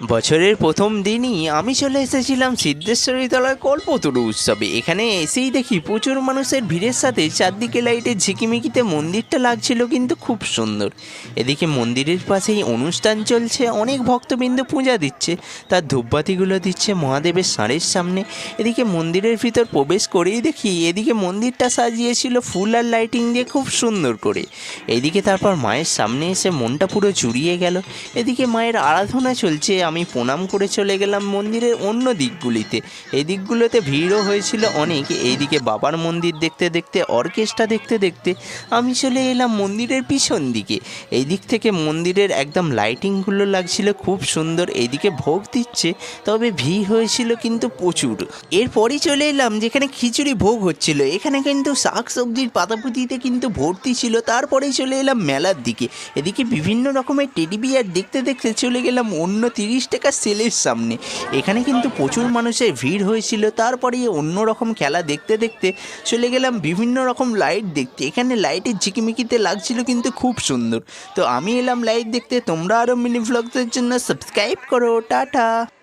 বছরের প্রথম দিনই আমি চলে এসেছিলাম সিদ্ধেশ্বরী তলার কল্পতরু উৎসবে। এখানে এসেই দেখি প্রচুর মানুষের ভিড়ের সাথে চারদিকে লাইটের ঝিকিমিকিতে মন্দিরটা লাগছিল কিন্তু খুব সুন্দর। এদিকে মন্দিরের পাশেই অনুষ্ঠান চলছে, অনেক ভক্তবৃন্দ পূজা দিচ্ছে, তার ধূপবাতিগুলো দিচ্ছে মহাদেবের ষাঁড়ের সামনে। এদিকে মন্দিরের ভিতর প্রবেশ করেই দেখি এদিকে মন্দিরটা সাজিয়েছিল ফুল আর লাইটিং দিয়ে খুব সুন্দর করে। এইদিকে তারপর মায়ের সামনে এসে মনটা পুরো জুড়িয়ে গেল। এদিকে মায়ের আরাধনা চলছে, আমি প্রণাম করে চলে গেলাম মন্দিরের অন্য দিকগুলিতে। এই দিকগুলোতে ভিড়ও হয়েছিল অনেক। এইদিকে বাবার মন্দির দেখতে দেখতে, অর্কেস্ট্রা দেখতে দেখতে আমি চলে এলাম মন্দিরের পিছন দিকে। এই দিক থেকে মন্দিরের একদম লাইটিংগুলো লাগছিল খুব সুন্দর। এইদিকে ভোগ দিচ্ছে, তবে ভিড় হয়েছিল কিন্তু প্রচুর। এরপরই চলে এলাম যেখানে খিচুড়ি ভোগ হচ্ছিল। এখানে কিন্তু শাক সবজির পাতাপুতিতে কিন্তু ভর্তি ছিল। তারপরেই চলে এলাম মেলার দিকে। এদিকে বিভিন্ন রকমের টেডি বিয়ার দেখতে দেখতে চলে গেলাম অন্য 30 টাকা সেলের সামনে। এখানে কিন্তু প্রচুর মানুষের ভিড় হয়েছিল। তারপরে অন্য রকম খেলা দেখতে দেখতে চলে গেলাম বিভিন্ন রকম লাইট দেখতে। এখানে লাইটের ঝিকিমিকিতে লাগছিল কিন্তু খুব সুন্দর। তো আমি এলাম লাইট দেখতে। তোমরা আরও মিনি ভ্লগসের জন্য সাবস্ক্রাইব করো। টাটা।